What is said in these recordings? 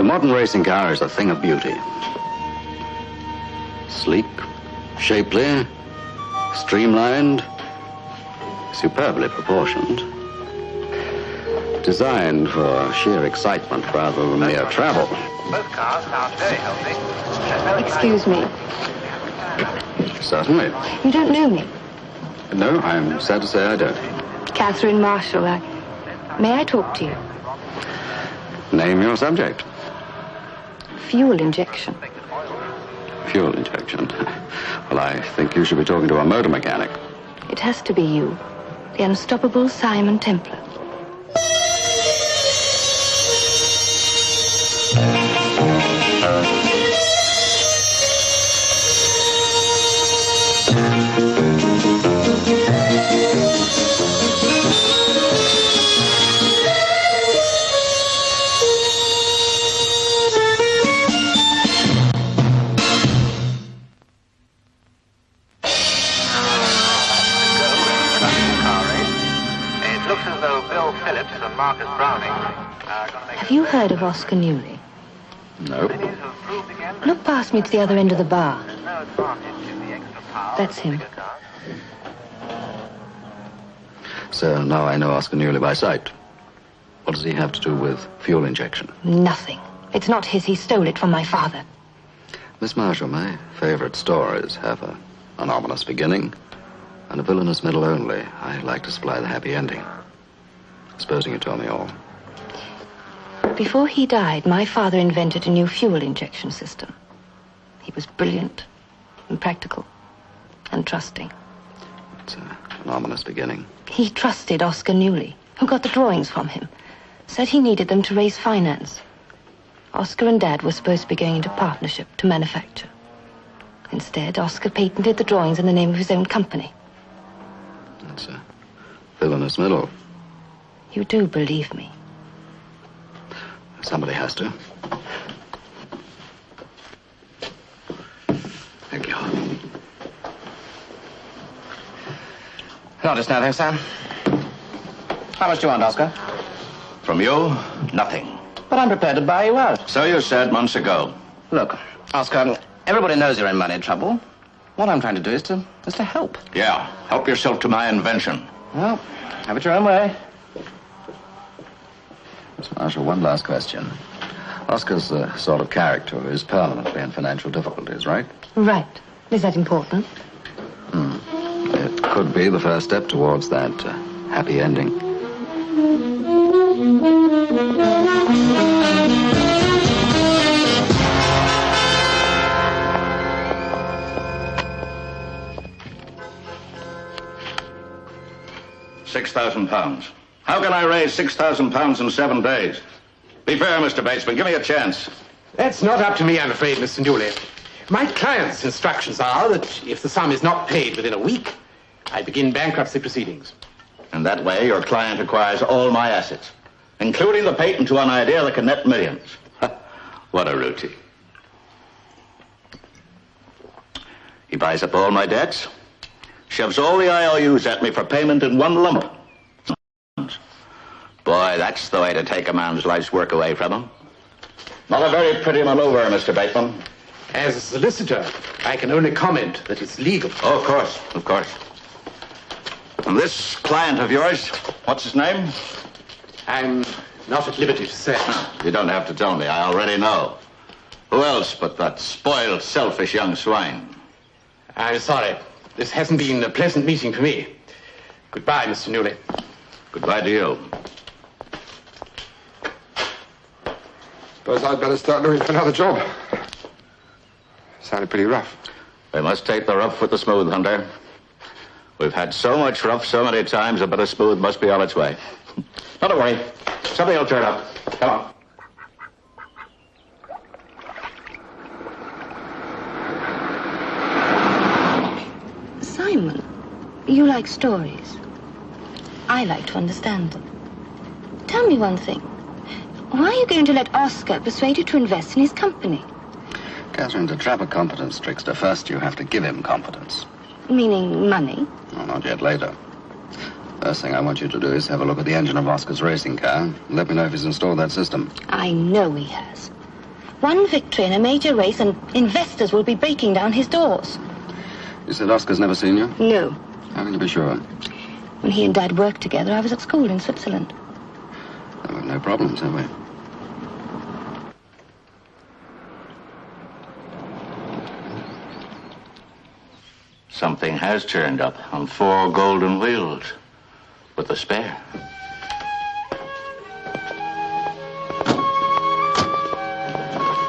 modern racing car is a thing of beauty. Sleek, shapely, streamlined, superbly proportioned. Designed for sheer excitement rather than mere travel. Both cars sound very healthy. Excuse me. Certainly. You don't know me? No, I'm sad to say I don't. Catherine Marshall. May I talk to you? Name your subject. Fuel injection. Fuel injection. Well, I think you should be talking to a motor mechanic. It has to be you. The unstoppable Simon Templar. Have you heard of Oscar Newley? No. Look past me to the other end of the bar. That's him. So now I know Oscar Newley by sight. What does he have to do with fuel injection? Nothing. It's not his. He stole it from my father. Miss Marshall, my favorite stories have an ominous beginning and a villainous middle only. I like to supply the happy ending. Supposing you told me all. Before he died, my father invented a new fuel injection system. He was brilliant and practical and trusting. It's an ominous beginning. He trusted Oscar Newley, who got the drawings from him. Said he needed them to raise finance. Oscar and Dad were supposed to be going into partnership to manufacture. Instead, Oscar patented the drawings in the name of his own company. That's a villainous middle. You do believe me? Somebody has to. Thank you. Not just now, thanks, Sam. How much do you want, Oscar? From you, nothing. But I'm prepared to buy you out. So you said months ago. Look, Oscar, everybody knows you're in money trouble. What I'm trying to do is to help. Yeah, help yourself to my invention. Well, have it your own way. Miss Marshall, one last question. Oscar's the sort of character who is permanently in financial difficulties, right? Right. Is that important? It could be the first step towards that happy ending. £6,000. How can I raise £6,000 in 7 days? Be fair, Mr. Batesman. Give me a chance. That's not up to me, I'm afraid, Mr. Newley. My client's instructions are that if the sum is not paid within a week, I begin bankruptcy proceedings. And that way, your client acquires all my assets, including the patent to an idea that can net millions. What a routine. He buys up all my debts, shoves all the IOUs at me for payment in one lump. Boy, that's the way to take a man's life's work away from him. Not a very pretty maneuver, Mr. Bateman. As a solicitor, I can only comment that it's legal. Oh, of course, of course. And this client of yours, what's his name? I'm not at liberty to say. You don't have to tell me. I already know. Who else but that spoiled, selfish young swine? I'm sorry. This hasn't been a pleasant meeting for me. Goodbye, Mr. Newley. Goodbye to you. Suppose I'd better start looking for another job. Sounded pretty rough. We must take the rough with the smooth, Hunter. We've had so much rough so many times, a bit of smooth must be on its way. Not to worry. Something will turn up. Come on. Simon, you like stories. I like to understand them. Tell me one thing. Why are you going to let Oscar persuade you to invest in his company? Catherine, to trap a confidence trickster, first you have to give him confidence. Meaning money? No, not yet, later. First thing I want you to do is have a look at the engine of Oscar's racing car. Let me know if he's installed that system. I know he has. One victory in a major race and investors will be breaking down his doors. You said Oscar's never seen you? No. How can you be sure? When he and Dad worked together, I was at school in Switzerland. Oh, we've no problems, have we? Something has turned up on 4 golden wheels with a spare.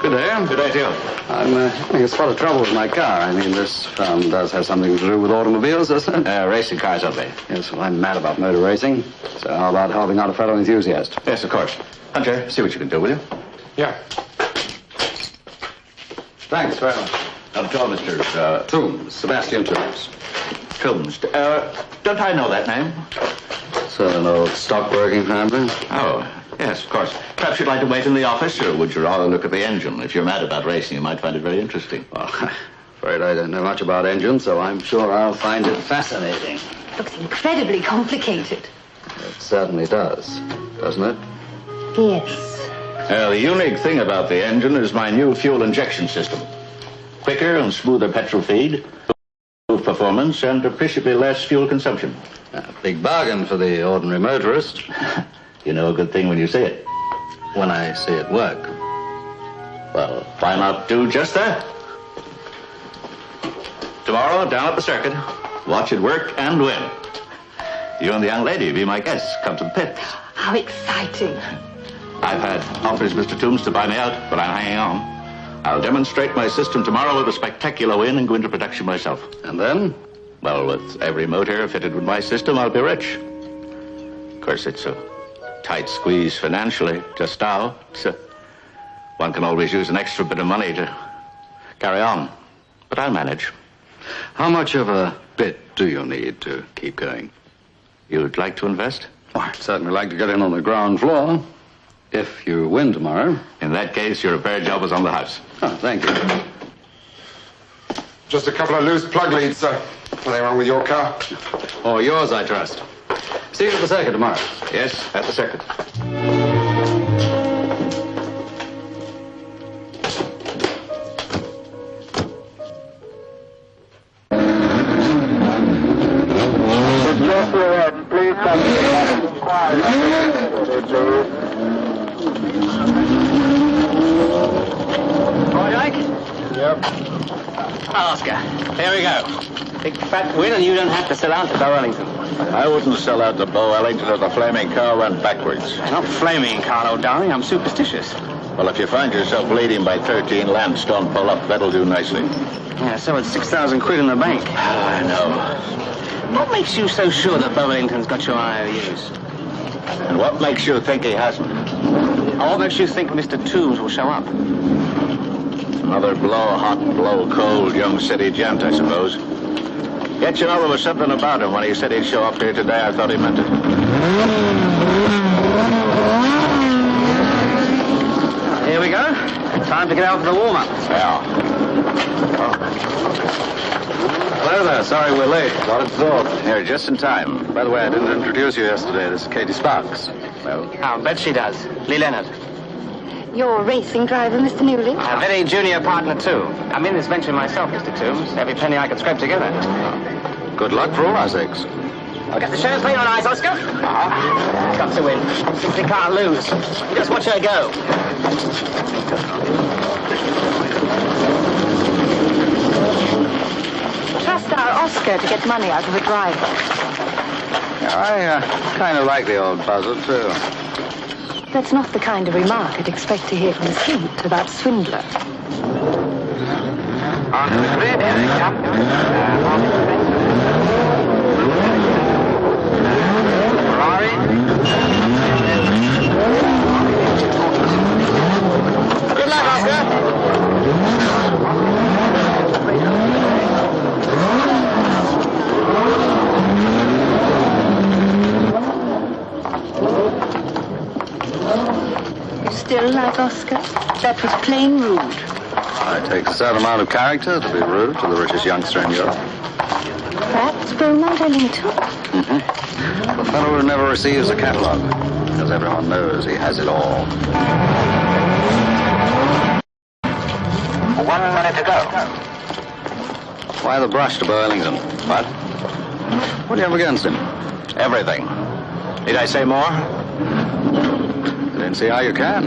Good day. Good day to you. I'm having a spot of trouble with my car. I mean, this farm does have something to do with automobiles, doesn't it? Racing cars, don't they? Yes, well, I'm mad about motor racing. So how about helping out a fellow enthusiast? Yes, of course. Hunter, see what you can do, will you? Yeah. Thanks very much. Not at all, Mr. Toombs, Sebastian Toombs. Toombs. Don't I know that name? It's an old stockbroking family. Oh, yes, of course. Perhaps you'd like to wait in the office, or would you rather look at the engine? If you're mad about racing, you might find it very interesting. Well, I'm afraid I don't know much about engines, so I'm sure I'll find it fascinating. Looks incredibly complicated. It certainly does, doesn't it? Yes. The unique thing about the engine is my new fuel injection system. Quicker and smoother petrol feed, improved performance, and appreciably less fuel consumption. A big bargain for the ordinary motorist. You know a good thing when you see it. When I see it work. Well, why not do just that? Tomorrow, down at the circuit, watch it work and win. You and the young lady be my guests. Come to the pits. How exciting. I've had offers, Mr. Toombs, to buy me out, but I'm hanging on. I'll demonstrate my system tomorrow with a spectacular win and go into production myself. And then? Well, with every motor fitted with my system, I'll be rich. Of course, it's a tight squeeze financially just now. So one can always use an extra bit of money to carry on. But I'll manage. How much of a bit do you need to keep going? You'd like to invest? Well, I'd certainly like to get in on the ground floor. If you win tomorrow. In that case, your repair job is on the house. Oh, thank you. Just a couple of loose plug leads, sir. Nothing wrong with your car? Or yours, I trust. See you at the circuit tomorrow. Yes, at the circuit. Yep. Oscar, there we go. Big fat win, and you don't have to sell out to Bo Ellington. I wouldn't sell out to Bo Ellington if the flaming car went backwards. Not flaming, Carlo, darling. I'm superstitious. Well, if you find yourself bleeding by 13 Landstone pull-up, that'll do nicely. Yeah, so it's 6,000 quid in the bank. I know. What makes you so sure that Bo Ellington's got your IOUs? And what makes you think he hasn't? Or what makes you think Mr. Toombs will show up? Another blow-hot, blow-cold young city gent, I suppose. Yet, you know, there was something about him when he said he'd show up here today. I thought he meant it. Here we go. Time to get out for the warm-up. Yeah. Hello there. Sorry we're late. Got absorbed. Here, just in time. By the way, I didn't introduce you yesterday. This is Katie Sparks. Well, I'll bet she does. Lee Leonard. You're a racing driver, Mr. Newley? A very junior partner, too. I'm in this venture myself, Mr. Toombs. Every penny I can scrape together. Good luck for all our sakes. I'll get the champagne on ice, Oscar. Got to win. Simply can't lose. Just watch her go. Trust our Oscar to get money out of a driver. Yeah, I kind of like the old buzzard, too. That's not the kind of remark I'd expect to hear from Saint about Swindler. On to the grid, here they come. Ferrari. Good luck, Oscar. You still like Oscar? That was plain rude. It takes a certain amount of character to be rude to the richest youngster in Europe. Perhaps Beaumont Ellington. The fellow who never receives a catalogue, because everyone knows he has it all. 1 minute to go. Why the brush to Burlington? What? What do you have against him? Everything. Need I say more? I didn't see how you can.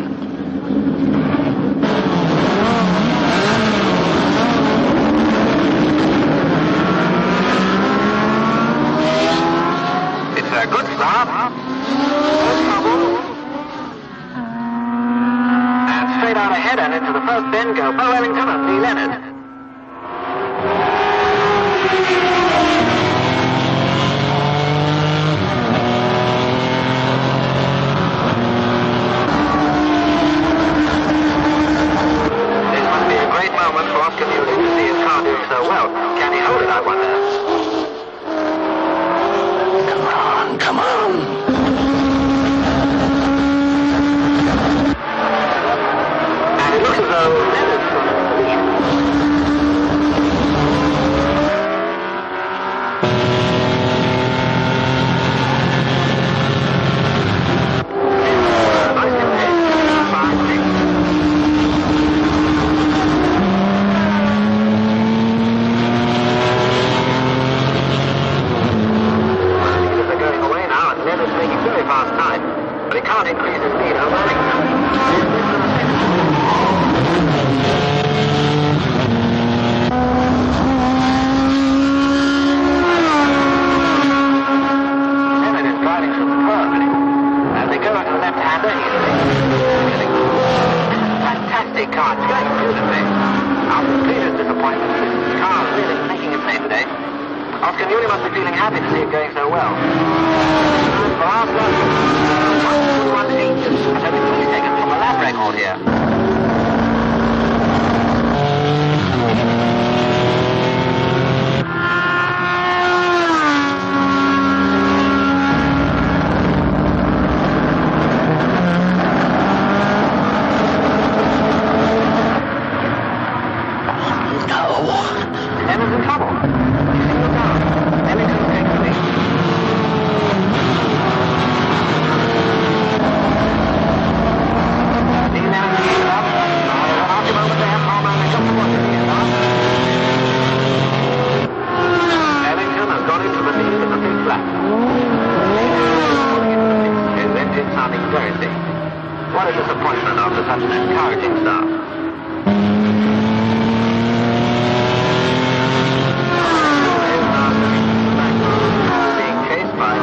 It's a good start. No trouble. And straight out ahead and into the first bend go Bo Ellington and Lee Leonard. This must be a great moment for Oscar Newley to see his car doing so well. Can he hold it, I wonder? Come on. And it looks as though Leonard's got a lead. Nice hit, fine thing. They're going away now, and Leonard's making very fast time. But he can't increase his lead over Leonard is driving superbly. As they go into the left-hander, he's getting fantastic car. It's going beautifully. After the previous disappointment, this car is really making its name today. Oscar Newley must be feeling happy to see it going so well. For our first 1:41.8, that's only 3 seconds from the lap record here. Leonard's in trouble. He's singled down. Ellington takes the lead. Lee Leonard speeds up. After a moment they have Palmer and just about to be enough. Ellington has gone into the lead in the big flat. His engine sounding very thick. What a disappointment after such an encouraging start. Being chased by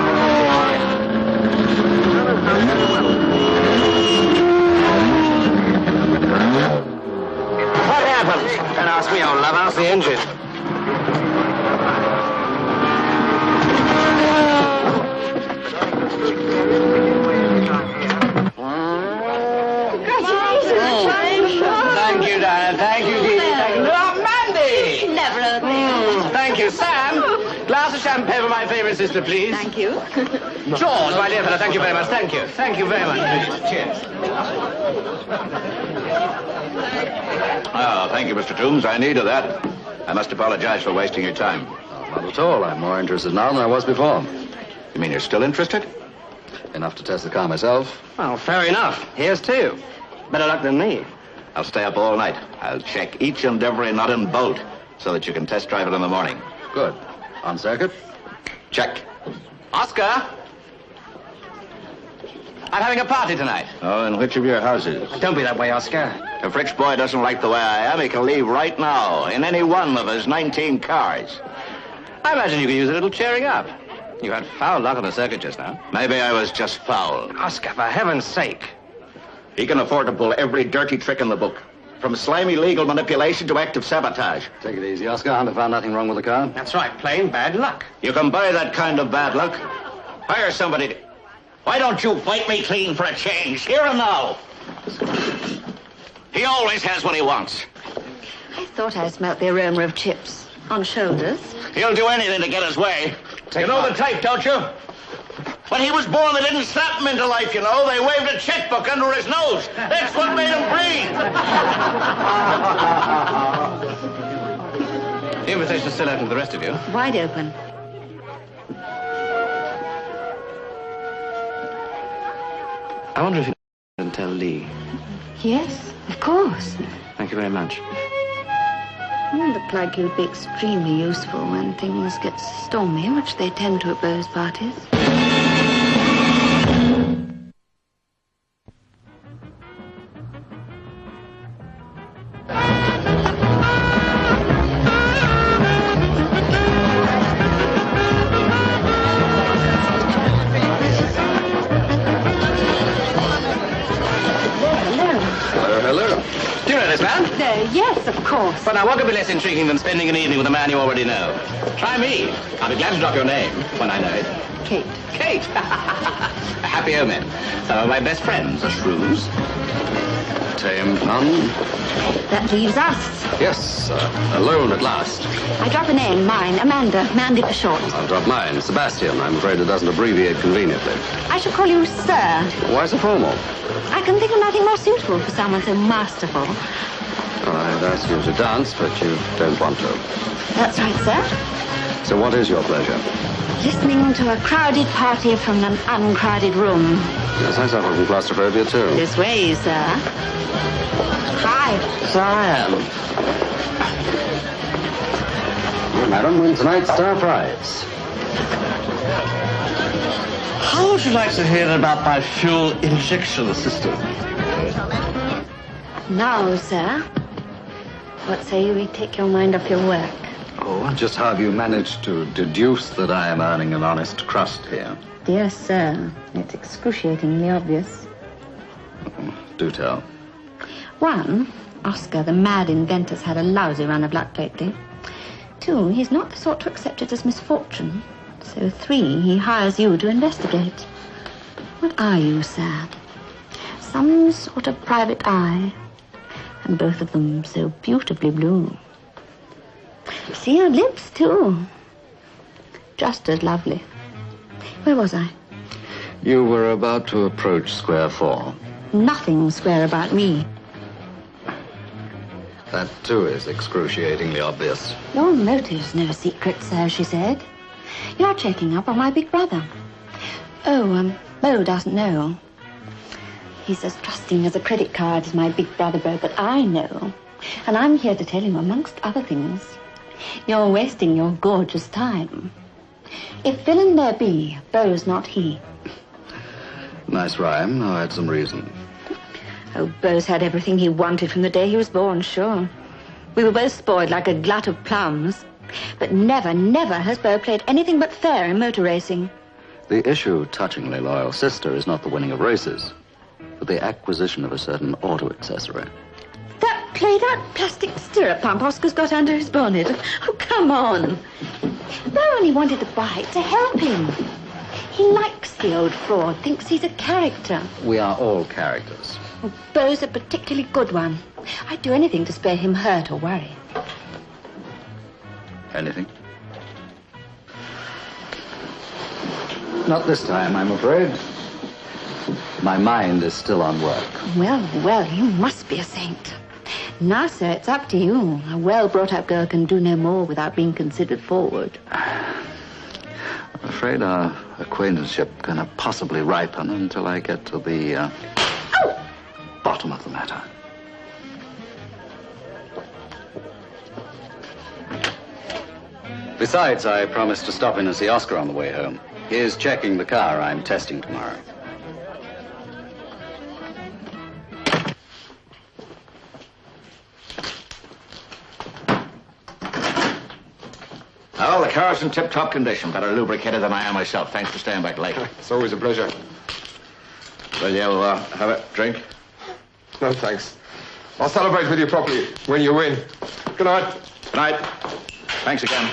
What happened? Don't ask me, old love. How's the engine? Thank you, Diana. Thank you, Dee. Thank you. Oh, Mandy! Never a thing. Thank you, Sam. Glass of champagne for my favorite sister, please. Thank you. George, my dear fellow, thank you very much. Thank you. Thank you very much. Cheers. Oh, thank you, Mr. Toombs. I needed that. I must apologize for wasting your time. Not at all. I'm more interested now than I was before. You mean you're still interested? Enough to test the car myself. Well, fair enough. Here's two. Better luck than me. I'll stay up all night. I'll check each and every nut and bolt so that you can test drive it in the morning. Good. On circuit? Check. Oscar! I'm having a party tonight. Oh, in which of your houses? Don't be that way, Oscar. If Rich Boy doesn't like the way I am, he can leave right now in any one of his 19 cars. I imagine you could use a little cheering up. You had foul luck on the circuit just now. Maybe I was just foul. Oscar, for heaven's sake. He can afford to pull every dirty trick in the book, from slimy legal manipulation to active sabotage. Take it easy, Oscar. I haven't found nothing wrong with the car. That's right, plain bad luck. You can buy that kind of bad luck. Hire somebody to... Why don't you fight me clean for a change, here and now? He always has what he wants. I thought I smelt the aroma of chips on shoulders. He'll do anything to get his way. You know the type, don't you? When he was born, they didn't slap him into life, you know. They waved a checkbook under his nose. That's what made him breathe. The invitation's still open to the rest of you. Wide open. I wonder if you can tell Lee. Yes, of course. Thank you very much. You look like you'd be extremely useful when things get stormy, which they tend to at Beau's parties. Yes, of course. But now, what could be less intriguing than spending an evening with a man you already know? Try me. I'll be glad to drop your name when I know it. Kate. Kate! A happy omen. Some of my best friends are shrews. Tame fun. That leaves us. Yes, alone at last. I drop a name, mine, Amanda. Mandy for short. I'll drop mine, Sebastian. I'm afraid it doesn't abbreviate conveniently. I shall call you Sir. Why so formal? I can think of nothing more suitable for someone so masterful. I'd ask you to dance, but you don't want to. That's right, sir. So what is your pleasure? Listening to a crowded party from an uncrowded room. Yes, I suffer from claustrophobia, too. This way, sir. Hi. So I am. You, madam, win tonight's star prize. How would you like to hear about my fuel injection system? Now, sir. What say you we take your mind off your work? Oh, just how have you managed to deduce that I am earning an honest crust here? Dear sir, it's excruciatingly obvious. Do tell. 1, Oscar, the mad inventor's had a lousy run of luck lately. 2, he's not the sort to accept it as misfortune. So 3, he hires you to investigate. What are you, sir? Some sort of private eye. And both of them so beautifully blue. See her lips, too. Just as lovely. Where was I? You were about to approach square 4. Nothing square about me. That, too, is excruciatingly obvious. Your motive's no secret, sir, she said. You're checking up on my big brother. Oh, Beau doesn't know. He's as trusting as a credit card as my big brother Beau, but I know. And I'm here to tell you, amongst other things, you're wasting your gorgeous time. If villain there be, Beau's not he. Nice rhyme. I'll add some reason. Oh, Beau's had everything he wanted from the day he was born, sure. We were both spoiled like a glut of plums. But never, never has Beau played anything but fair in motor racing. The issue, touchingly loyal sister, is not the winning of races, but the acquisition of a certain auto accessory. That played-out plastic stirrup pump Oscar's got under his bonnet. Oh, come on. Beau only wanted to buy it to help him. He likes the old fraud, thinks he's a character. We are all characters. Well, Beau's a particularly good one. I'd do anything to spare him hurt or worry. Anything? Not this time, I'm afraid. My mind is still on work. Well, you must be a saint. Now, sir, it's up to you. A well-brought-up girl can do no more without being considered forward. I'm afraid our acquaintanceship cannot possibly ripen until I get to the bottom of the matter. Besides, I promised to stop in and see Oscar on the way home. He is checking the car I'm testing tomorrow. Oh, the car's in tip-top condition. Better lubricated than I am myself. Thanks for staying back late. It's always a pleasure. Well, yeah, we'll have a drink. No, thanks. I'll celebrate with you properly when you win. Good night. Good night. Thanks again.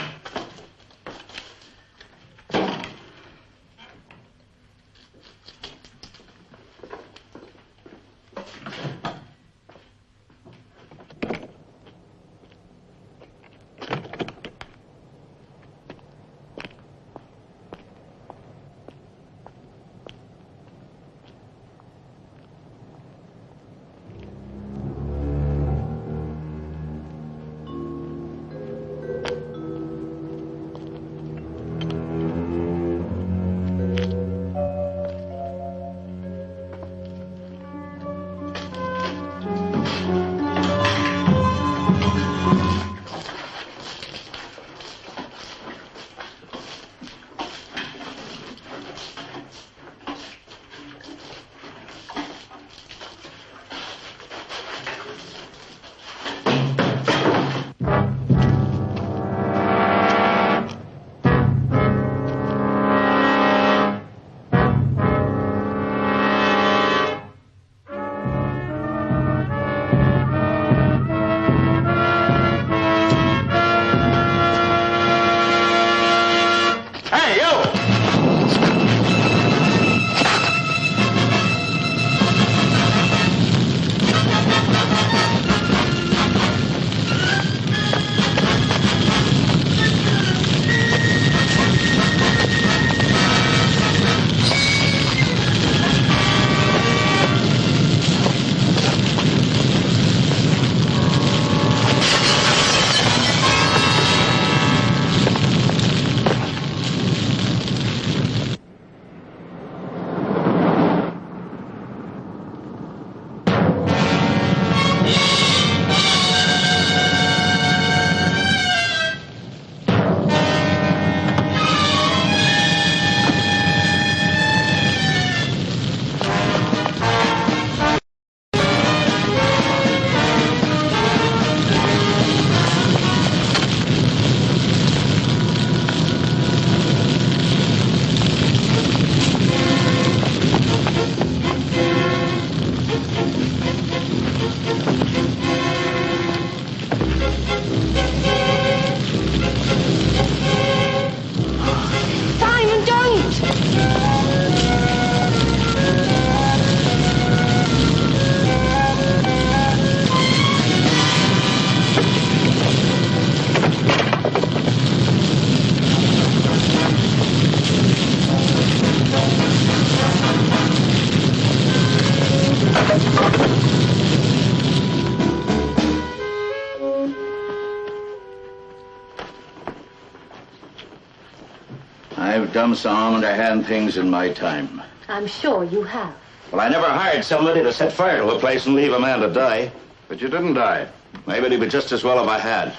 done some underhand things in my time. I'm sure you have. Well, I never hired somebody to set fire to a place and leave a man to die. But you didn't die. Maybe it'd be just as well if I had.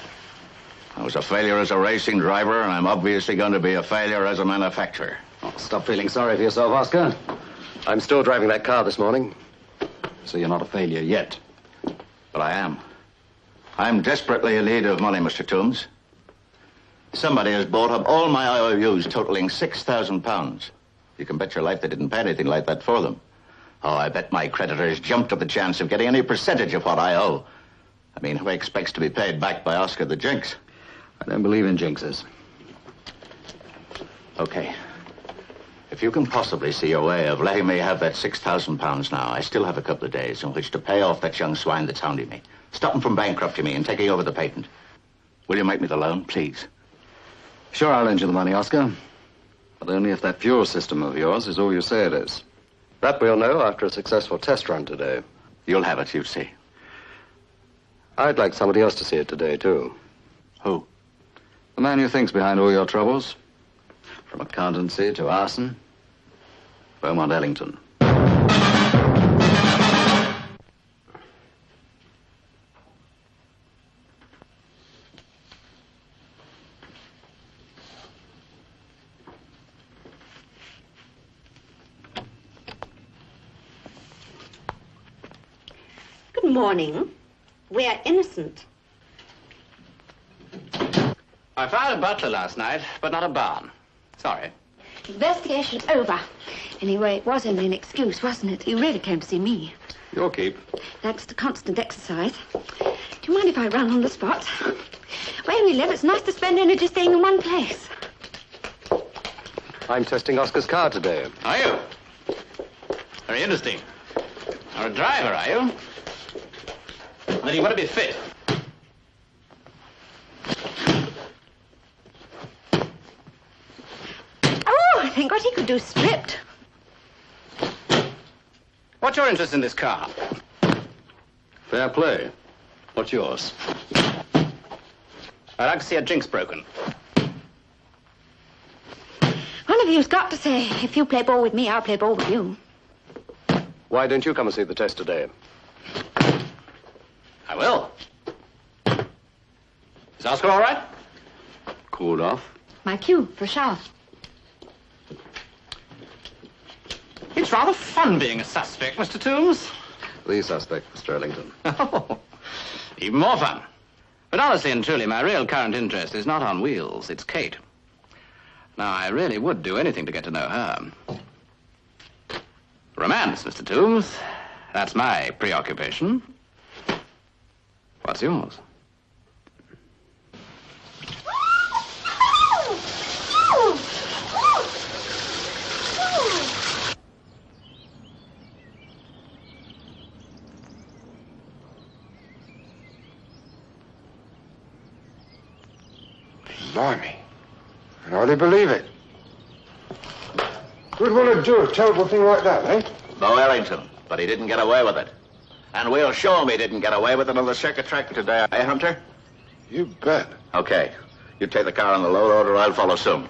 I was a failure as a racing driver, and I'm obviously going to be a failure as a manufacturer. Oh, stop feeling sorry for yourself, Oscar. I'm still driving that car this morning. So you're not a failure yet. But I am. I'm desperately in need of money, Mr. Toombs. Somebody has bought up all my IOUs, totaling £6,000. You can bet your life they didn't pay anything like that for them. Oh, I bet my creditors jumped at the chance of getting any percentage of what I owe. I mean, who expects to be paid back by Oscar the Jinx? I don't believe in jinxes. Okay. If you can possibly see a way of letting me have that £6,000 now, I still have a couple of days in which to pay off that young swine that's hounding me. Stop him from bankrupting me and taking over the patent. Will you make me the loan, please? Sure, I'll lend you the money, Oscar. But only if that fuel system of yours is all you say it is. That we'll know after a successful test run today. You'll have it, you see. I'd like somebody else to see it today, too. Who? The man you think's behind all your troubles. From accountancy to arson. Beaumont Ellington. Good morning. We are innocent. I fired a butler last night, but not a barn. Sorry. Investigation's over. Anyway, it was only an excuse, wasn't it? You really came to see me. Your keep. Thanks to constant exercise. Do you mind if I run on the spot? Where we live, it's nice to spend energy staying in one place. I'm testing Oscar's car today. Are you? Very interesting. You're a driver, are you? Then you want to be fit. Oh, I think what he could do stripped. What's your interest in this car? Fair play. What's yours? I'd like to see a jinx broken. One of you's got to say, if you play ball with me, I'll play ball with you. Why don't you come and see the test today? I will. Is Oscar all right? Cooled off. My cue for a shower. It's rather fun being a suspect, Mr. Toombs. The suspect, Mr. Ellington. Oh, even more fun. But honestly and truly, my real current interest is not on wheels, it's Kate. Now, I really would do anything to get to know her. Romance, Mr. Toombs. That's my preoccupation. What's yours? Blimey. I can hardly believe it. Who'd want to do a terrible thing like that, eh? Bo Ellington, but he didn't get away with it. And we'll show him he didn't get away with it on the circuit track today, eh, Hunter? You bet. Okay. You take the car on the load order, I'll follow soon.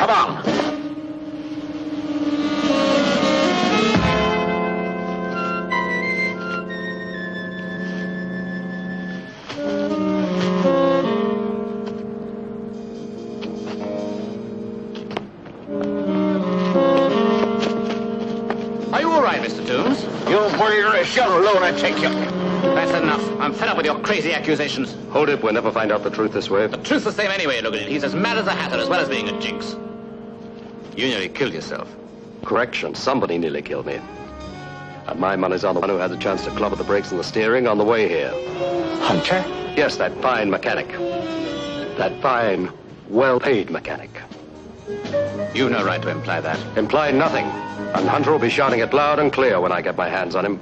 Come on. Are you all right, Mr. Toombs? You put your shovel low and I take you. That's enough. I'm fed up with your crazy accusations. Hold it. We'll never find out the truth this way. The truth's the same anyway, look at it. He's as mad as a hatter as well as being a jinx. You nearly killed yourself. Correction. Somebody nearly killed me. And my money's on the one who had the chance to club at the brakes and the steering on the way here. Hunter? Yes, that fine mechanic. That fine, well-paid mechanic. You've no right to imply that. Imply nothing. And Hunter will be shouting it loud and clear when I get my hands on him.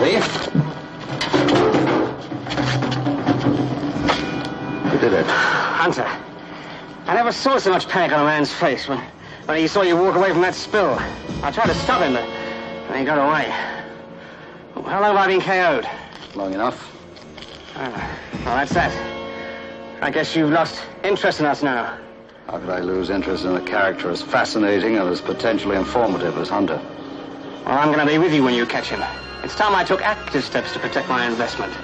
Lee? Who did it? Hunter. I never saw so much panic on a man's face when he saw you walk away from that spill. I tried to stop him, but he got away. How long have I been KO'd? Long enough. Well, that's that. I guess you've lost interest in us now. How could I lose interest in a character as fascinating and as potentially informative as Hunter? Well, I'm going to be with you when you catch him. It's time I took active steps to protect my investment.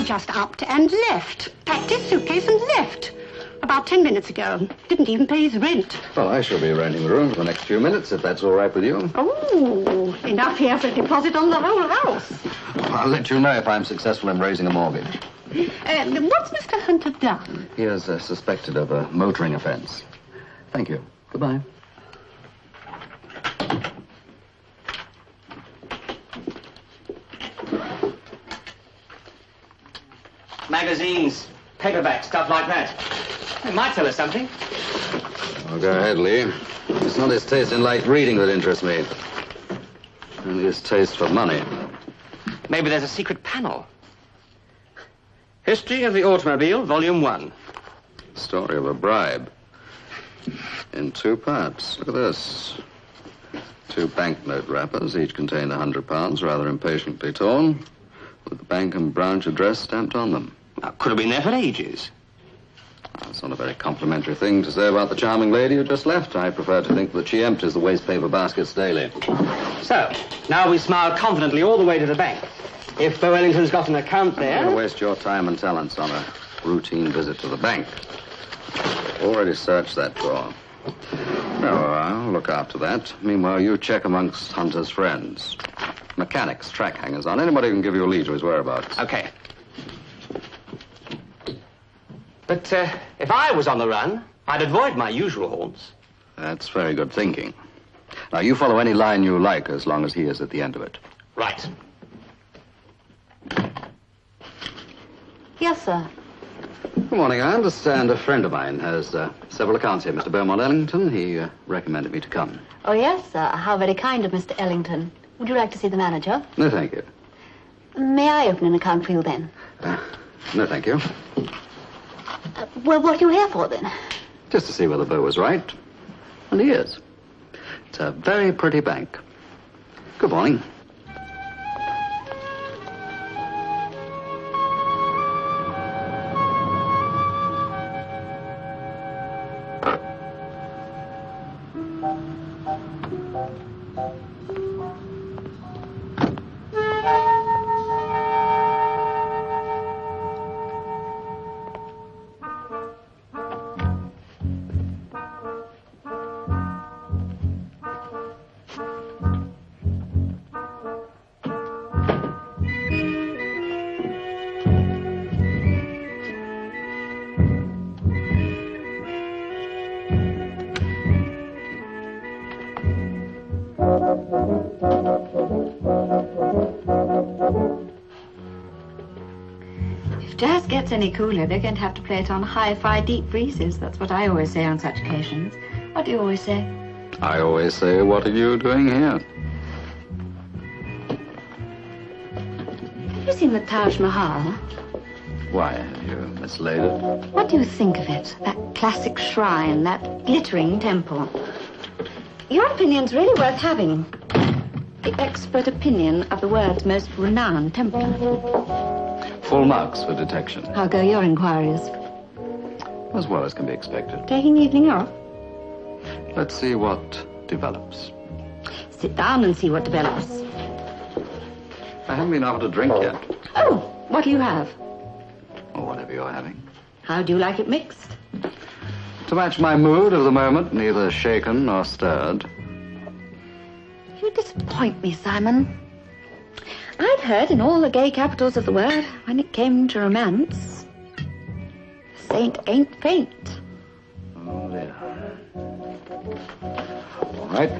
Just upped and left. Packed his suitcase and left. About 10 minutes ago. Didn't even pay his rent. Well, I shall be renting the room for the next few minutes, if that's all right with you. Oh, enough here for a deposit on the whole house. I'll let you know if I'm successful in raising a mortgage. What's Mr. Hunter done? He is suspected of a motoring offense. Thank you. Goodbye. Magazines, paperback, stuff like that. It might tell us something. Well, go ahead, Lee. It's not his taste in light reading that interests me. Only his taste for money. Maybe there's a secret panel. History of the Automobile, Volume 1. Story of a bribe. In 2 parts. Look at this. 2 banknote wrappers, each contained £100, rather impatiently torn, with the bank and branch address stamped on them. Now, could have been there for ages. That's not a very complimentary thing to say about the charming lady who just left. I prefer to think that she empties the waste paper baskets daily. So, now we smile confidently all the way to the bank. If Bo Ellington's got an account there... Don't waste your time and talents on a routine visit to the bank. Already searched that drawer. No, I'll look after that. Meanwhile, you check amongst Hunter's friends. Mechanics, track hangers on. Anybody who can give you a lead to his whereabouts. Okay. But if I was on the run, I'd avoid my usual haunts. That's very good thinking. Now, you follow any line you like as long as he is at the end of it. Right. Yes, sir. Good morning. I understand a friend of mine has several accounts here, Mr. Beaumont Ellington. He recommended me to come. Oh, yes, sir. How very kind of Mr. Ellington. Would you like to see the manager? No, thank you. May I open an account for you then? No, thank you. Well, what are you here for then? Just to see whether Beau was right. And he is. It's a very pretty bank. Good morning. jazz gets any cooler, they're going to have to play it on hi-fi deep freezes. That's what I always say on such occasions. What do you always say? I always say, what are you doing here? Have you seen the Taj Mahal? Why, have you mislaid it? What do you think of it? That classic shrine, that glittering temple. Your opinion's really worth having. The expert opinion of the world's most renowned temple. Full marks for detection. How go your inquiries? As well as can be expected. Taking the evening off? Let's see what develops. Sit down and see what develops. I haven't been offered a drink yet. Oh, what'll you have? Or whatever you're having. How do you like it mixed? To match my mood of the moment, neither shaken nor stirred. You disappoint me, Simon. I'd heard in all the gay capitals of the world, when it came to romance, the saint ain't faint. Oh, dear. All right.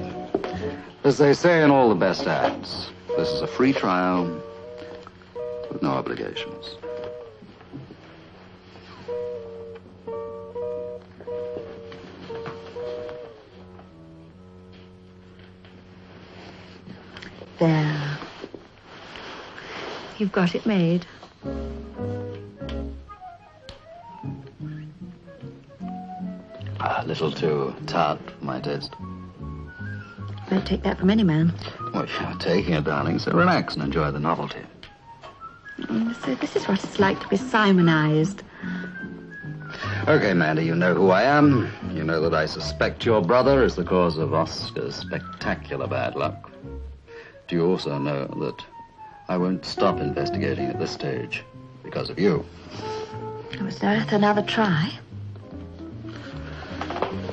As they say in all the best ads, this is a free trial with no obligations. There. You've got it made. A little too tart for my taste. Don't take that from any man. Well, you're taking it, darling, so relax and enjoy the novelty. So this is what it's like to be Simonized. Okay, Mandy, you know who I am. You know that I suspect your brother is the cause of Oscar's spectacular bad luck. Do you also know that I won't stop investigating at this stage because of you? Was there another try?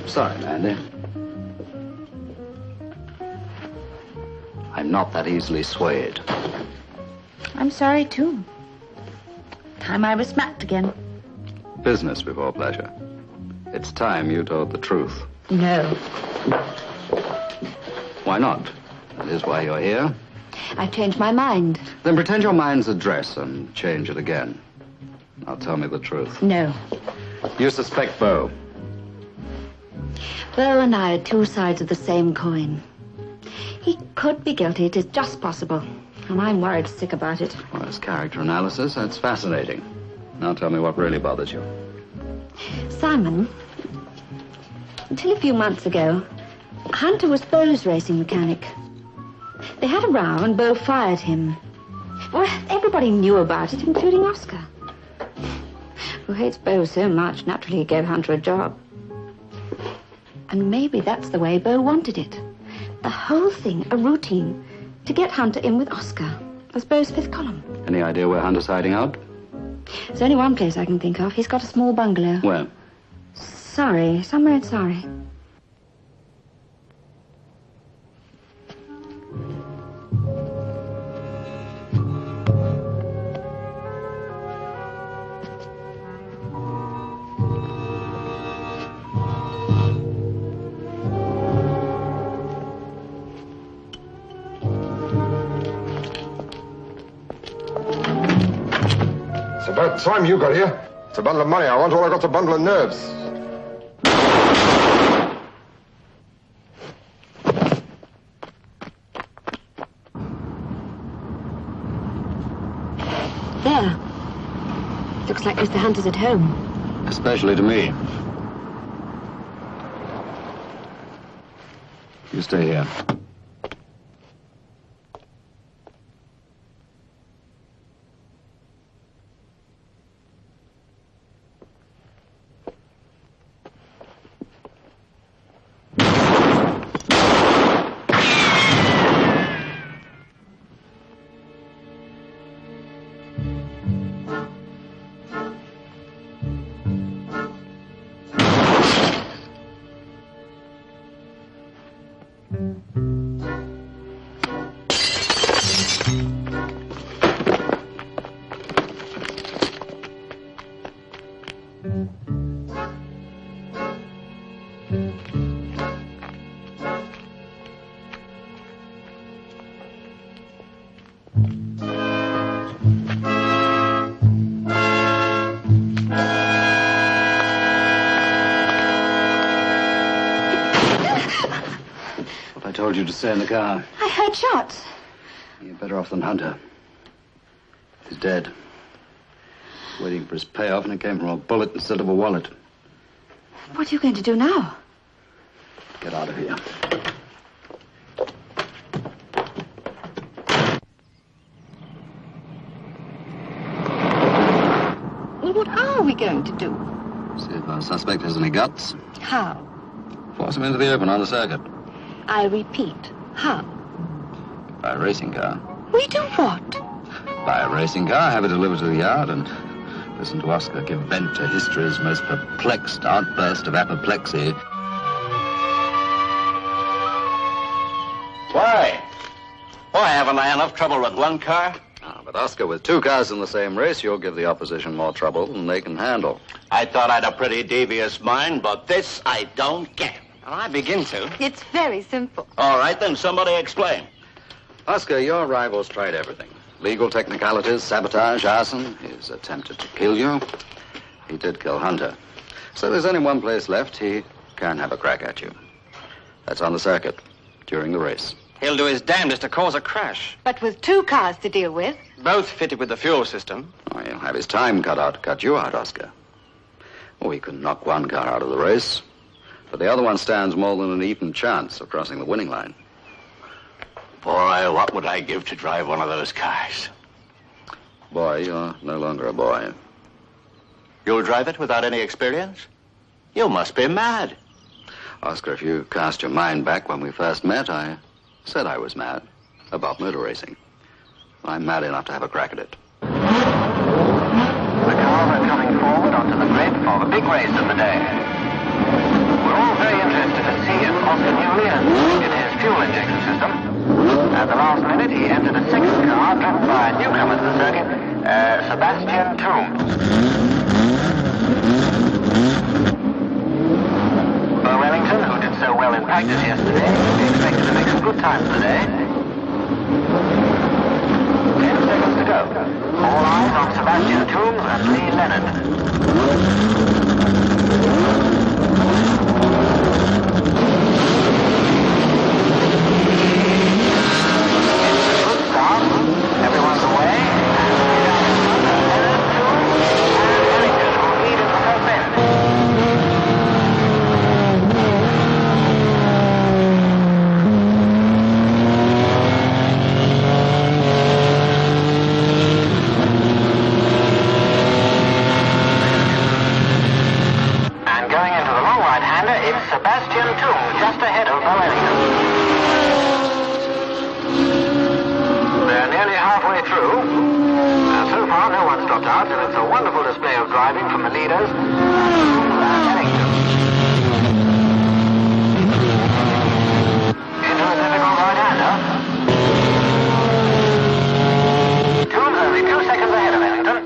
Sorry, Mandy. I'm not that easily swayed. I'm sorry, too. Time I was smacked again. Business before pleasure. It's time you told the truth. No. Why not? That is why you're here. I've changed my mind. Then pretend your mind's address and change it again. Now tell me the truth. No. You suspect Beau. Beau and I are two sides of the same coin. He could be guilty, it is just possible. And I'm worried sick about it. Well, as character analysis, that's fascinating. Now tell me what really bothers you. Simon, until a few months ago, Hunter was Beau's racing mechanic. They had a row and Beau fired him. Well, everybody knew about it, including Oscar, who hates Beau so much, naturally he gave Hunter a job. And maybe that's the way Beau wanted it. The whole thing, a routine, to get Hunter in with Oscar as Beau's fifth column. Any idea where Hunter's hiding out? There's only one place I can think of. He's got a small bungalow. Where? Surrey, somewhere in Surrey. About time you got here. It's a bundle of money I want. All I got's a bundle of nerves. There. Looks like Mr. Hunter's at home. Especially to me. You stay here. told you to stay in the car. I heard shots. You're better off than Hunter. He's dead. Waiting for his payoff, and it came from a bullet instead of a wallet. What are you going to do now? Get out of here. Well, what are we going to do? See if our suspect has any guts. How? Force him into the open on the circuit. I repeat, how? By a racing car. We do what? By a racing car, have it delivered to the yard, and listen to Oscar give vent to history's most perplexed outburst of apoplexy. Why? Why haven't I enough trouble with one car? But Oscar, with two cars in the same race, you'll give the opposition more trouble than they can handle. I thought I'd a pretty devious mind, but this I don't get. Well, I begin to. It's very simple. All right, then somebody explain. Oscar, your rivals tried everything. Legal technicalities, sabotage, arson. He's attempted to kill you. He did kill Hunter. So there's only one place left. He can have a crack at you. That's on the circuit, during the race. He'll do his damnedest to cause a crash. But with two cars to deal with. Both fitted with the fuel system. Oh, he'll have his time cut out to cut you out, Oscar. Oh, he can knock one car out of the race, but the other one stands more than an even chance of crossing the winning line. Boy, what would I give to drive one of those cars? Boy, you're no longer a boy. You'll drive it without any experience? You must be mad. Oscar, if you cast your mind back when we first met, I said I was mad about motor racing. I'm mad enough to have a crack at it. The cars are coming forward onto the grid for the big race of the day. We're all very interested to see if Oscar Newley has in his fuel injection system. At the last minute, he entered a second car driven by a newcomer to the circuit, Sebastian Toombs. Bo Wellington, who did so well in practice yesterday, is expected to make some good time today. 10 seconds to go. All eyes on Sebastian Toombs and Lee Leonard. Good start. Everyone's away. Leonard, Toombs, and Ellington will lead in the first bend. It's Sebastian Toombs just ahead of Wellington. They're nearly halfway through. So far, no one's dropped out, and it's a wonderful display of driving from the leaders. Into a difficult right-hander. Toombs only 2 seconds ahead of Wellington.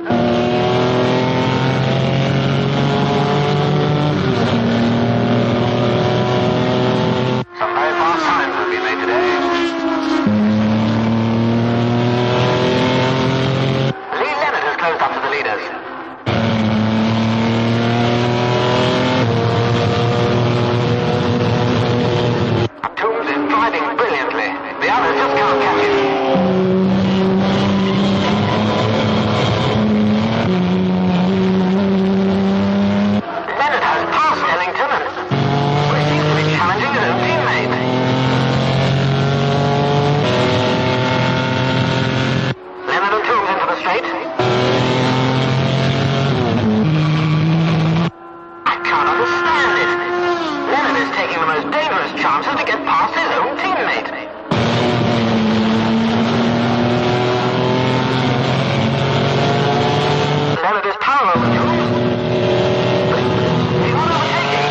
Some very fast times will be made today. Lee Leonard has closed up to the leaders. Toombs is driving brilliantly. The others just can't catch him. Leonard has passed Ellington and seems to be challenging his own teammate. Leonard and Toombs into the straight. I can't understand it. Leonard is taking the most dangerous chances to get past his own teammate. Leonard is power over Toombs. He's not overtaking.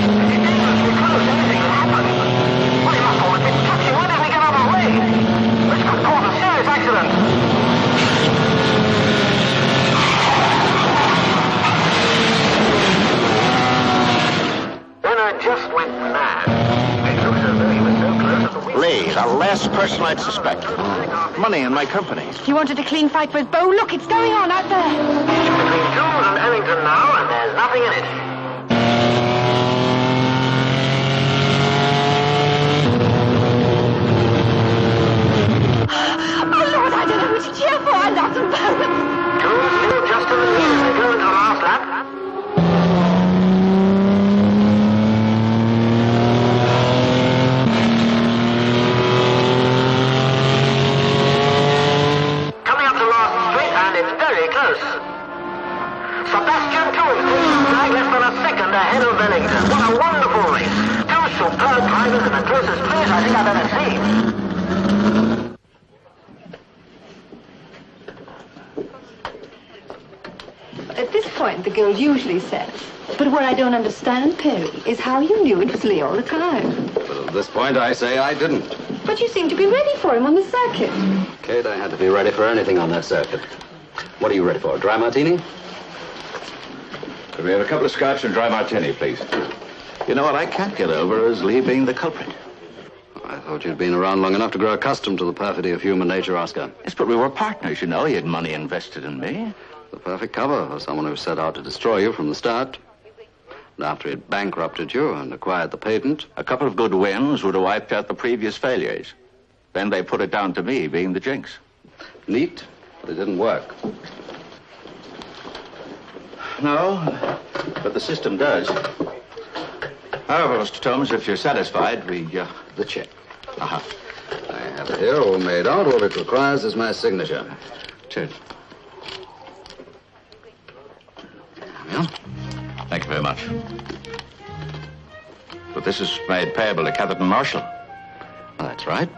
It's dangerously close. Anything can happen. Well, he must always be touching. Why doesn't he get out of the way? This could cause a serious accident. Leonard just went mad. It looks as though he was so close to the wheel. Lee, the last person I'd suspect. Money in my company. He wanted a clean fight with Bo. Look, it's going on out there. Between Toombs and Ellington now, and there's nothing in it. Oh, Lord, I don't know who to cheer for. I love them both. Two still just to the lead as they go into the last lap. Coming up the last straight, and it's very close. Sebastian Tour flag less than a second ahead of Wellington. What a wonderful race. Two superb drivers in the closest place I think I've ever seen. At this point, the girl usually says, but what I don't understand, Perry, is how you knew it was Lee all the time. But at this point, I say I didn't. But you seem to be ready for him on the circuit. Kate, I had to be ready for anything on that circuit. What are you ready for, a dry martini? Could we have a couple of scotch and dry martini, please? You know what I can't get over is Lee being the culprit. I thought you'd been around long enough to grow accustomed to the perfidy of human nature, Oscar. Yes, but we were partners, you know. He had money invested in me. The perfect cover for someone who set out to destroy you from the start. And after he'd bankrupted you and acquired the patent... A couple of good wins would have wiped out the previous failures. Then they put it down to me being the jinx. Neat, but it didn't work. No, but the system does. However, Mr. Thomas, if you're satisfied, the check. I have it here, all made out. All it requires is my signature. Cheers. Yeah. Thank you very much. But this is made payable to Catherine Marshall. Well, that's right.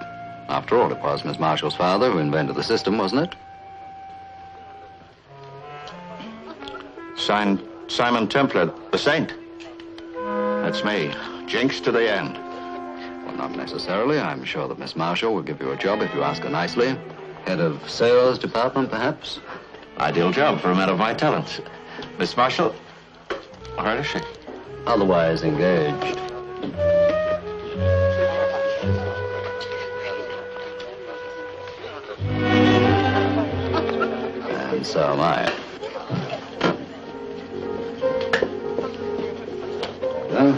After all, it was Miss Marshall's father who invented the system, wasn't it? Signed Simon Templar, the saint. That's me. Jinx to the end. Well, not necessarily. I'm sure that Miss Marshall will give you a job if you ask her nicely. Head of sales department, perhaps? Ideal job for a man of my talents. Miss Marshall, where is she? Otherwise engaged. And so am I. Well,